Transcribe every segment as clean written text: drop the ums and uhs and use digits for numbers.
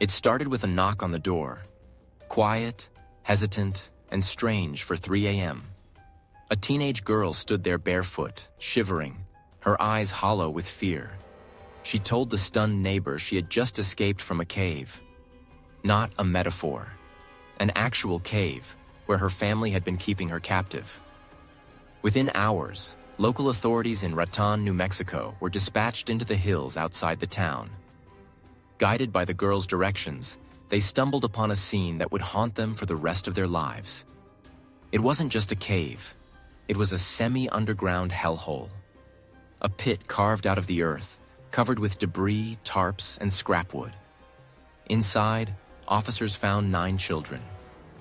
It started with a knock on the door. Quiet, hesitant, and strange for 3 a.m. A teenage girl stood there barefoot, shivering, her eyes hollow with fear. She told the stunned neighbor she had just escaped from a cave. Not a metaphor. An actual cave, where her family had been keeping her captive. Within hours, local authorities in Raton, New Mexico, were dispatched into the hills outside the town. Guided by the girl's directions, they stumbled upon a scene that would haunt them for the rest of their lives. It wasn't just a cave. It was a semi-underground hellhole. A pit carved out of the earth, covered with debris, tarps, and scrap wood. Inside, officers found 9 children,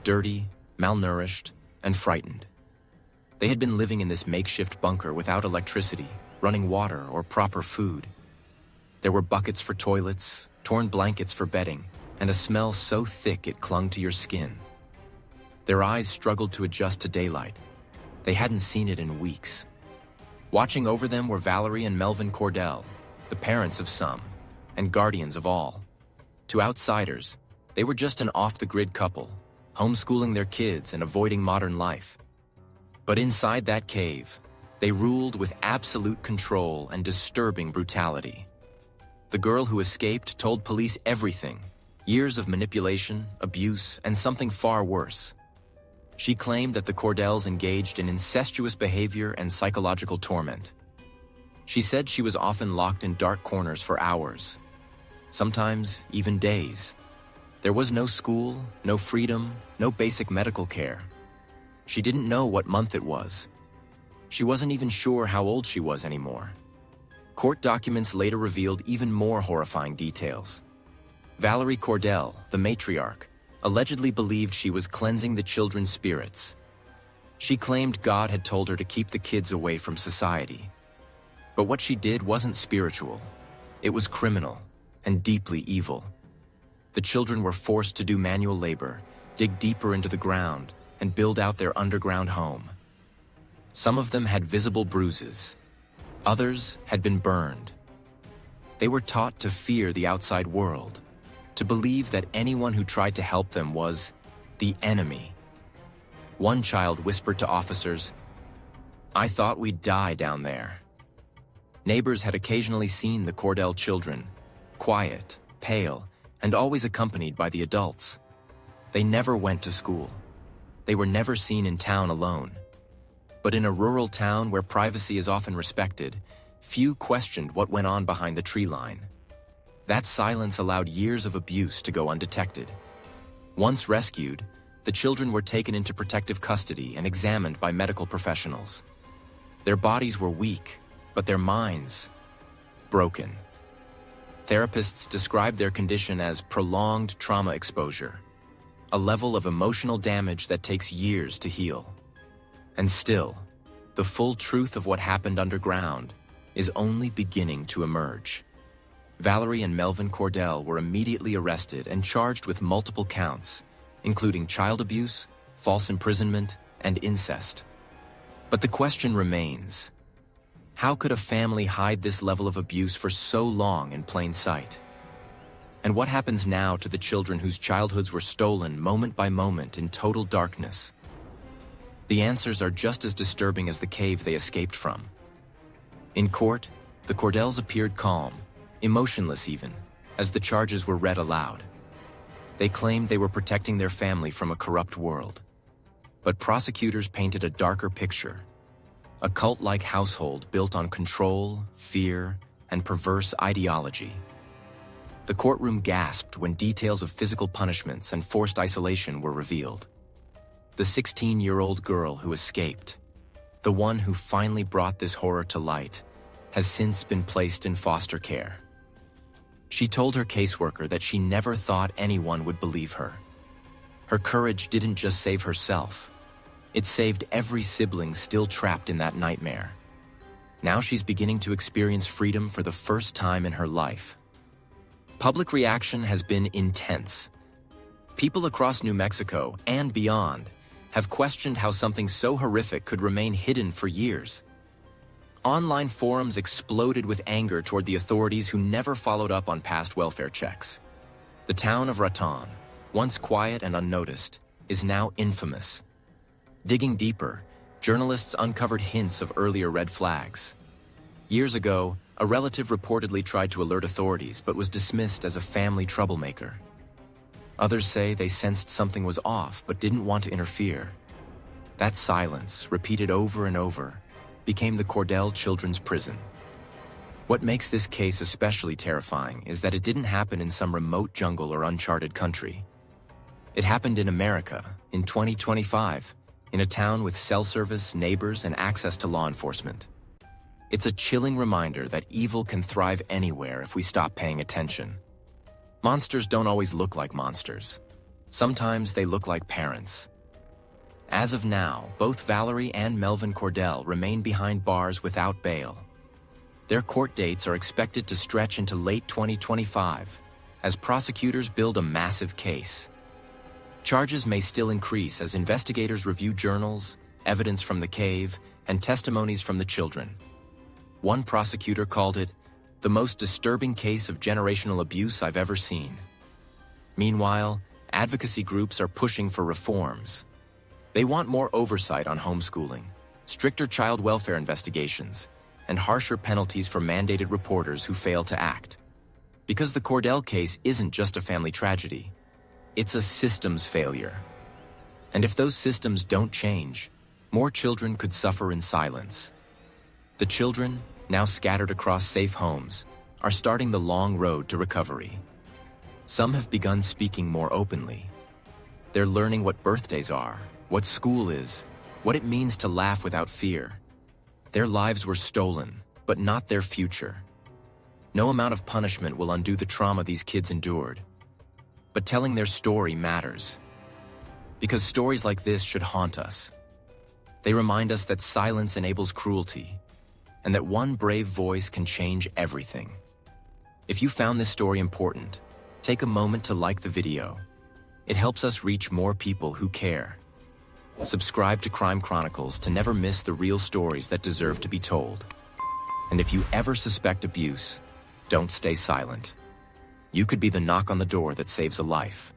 dirty, malnourished, and frightened. They had been living in this makeshift bunker without electricity, running water, or proper food. There were buckets for toilets, torn blankets for bedding, and a smell so thick it clung to your skin. Their eyes struggled to adjust to daylight. They hadn't seen it in weeks. Watching over them were Valerie and Melvin Cordell, the parents of some, and guardians of all. To outsiders, they were just an off-the-grid couple, homeschooling their kids and avoiding modern life. But inside that cave, they ruled with absolute control and disturbing brutality. The girl who escaped told police everything: years of manipulation, abuse, and something far worse. She claimed that the Cordells engaged in incestuous behavior and psychological torment. She said she was often locked in dark corners for hours, sometimes even days. There was no school, no freedom, no basic medical care. She didn't know what month it was. She wasn't even sure how old she was anymore. Court documents later revealed even more horrifying details. Valerie Cordell, the matriarch, allegedly believed she was cleansing the children's spirits. She claimed God had told her to keep the kids away from society. But what she did wasn't spiritual. It was criminal and deeply evil. The children were forced to do manual labor, dig deeper into the ground, and build out their underground home. Some of them had visible bruises. Others had been burned. They were taught to fear the outside world, to believe that anyone who tried to help them was the enemy. One child whispered to officers, "I thought we'd die down there." Neighbors had occasionally seen the Cordell children, quiet, pale, and always accompanied by the adults. They never went to school. They were never seen in town alone. But in a rural town where privacy is often respected, few questioned what went on behind the tree line. That silence allowed years of abuse to go undetected. Once rescued, the children were taken into protective custody and examined by medical professionals. Their bodies were weak, but their minds broken. Therapists described their condition as prolonged trauma exposure, a level of emotional damage that takes years to heal. And still, the full truth of what happened underground is only beginning to emerge. Valerie and Melvin Cordell were immediately arrested and charged with multiple counts, including child abuse, false imprisonment, and incest. But the question remains: how could a family hide this level of abuse for so long in plain sight? And what happens now to the children whose childhoods were stolen moment by moment in total darkness? The answers are just as disturbing as the cave they escaped from. In court, the Cordells appeared calm, emotionless even, as the charges were read aloud. They claimed they were protecting their family from a corrupt world. But prosecutors painted a darker picture: a cult-like household built on control, fear, and perverse ideology. The courtroom gasped when details of physical punishments and forced isolation were revealed. The 16-year-old girl who escaped, the one who finally brought this horror to light, has since been placed in foster care. She told her caseworker that she never thought anyone would believe her. Her courage didn't just save herself. It saved every sibling still trapped in that nightmare. Now she's beginning to experience freedom for the first time in her life. Public reaction has been intense. People across New Mexico and beyond have questioned how something so horrific could remain hidden for years. Online forums exploded with anger toward the authorities who never followed up on past welfare checks. The town of Raton, once quiet and unnoticed, is now infamous. Digging deeper, journalists uncovered hints of earlier red flags. Years ago, a relative reportedly tried to alert authorities but was dismissed as a family troublemaker. Others say they sensed something was off but didn't want to interfere. That silence, repeated over and over, became the Cordell Children's Prison. What makes this case especially terrifying is that it didn't happen in some remote jungle or uncharted country. It happened in America, in 2025, in a town with cell service, neighbors, and access to law enforcement. It's a chilling reminder that evil can thrive anywhere if we stop paying attention. Monsters don't always look like monsters. Sometimes they look like parents. As of now, both Valerie and Melvin Cordell remain behind bars without bail. Their court dates are expected to stretch into late 2025 as prosecutors build a massive case. Charges may still increase as investigators review journals, evidence from the cave, and testimonies from the children. One prosecutor called it the most disturbing case of generational abuse I've ever seen. Meanwhile, advocacy groups are pushing for reforms. They want more oversight on homeschooling, stricter child welfare investigations, and harsher penalties for mandated reporters who fail to act. Because the Cordell case isn't just a family tragedy, it's a systems failure. And if those systems don't change, more children could suffer in silence. The children, now scattered across safe homes, are starting the long road to recovery. Some have begun speaking more openly. They're learning what birthdays are, what school is, what it means to laugh without fear. Their lives were stolen, but not their future. No amount of punishment will undo the trauma these kids endured. But telling their story matters. Because stories like this should haunt us. They remind us that silence enables cruelty, and that one brave voice can change everything. If you found this story important, take a moment to like the video. It helps us reach more people who care. Subscribe to Crime Chronicles to never miss the real stories that deserve to be told. And if you ever suspect abuse, don't stay silent. You could be the knock on the door that saves a life.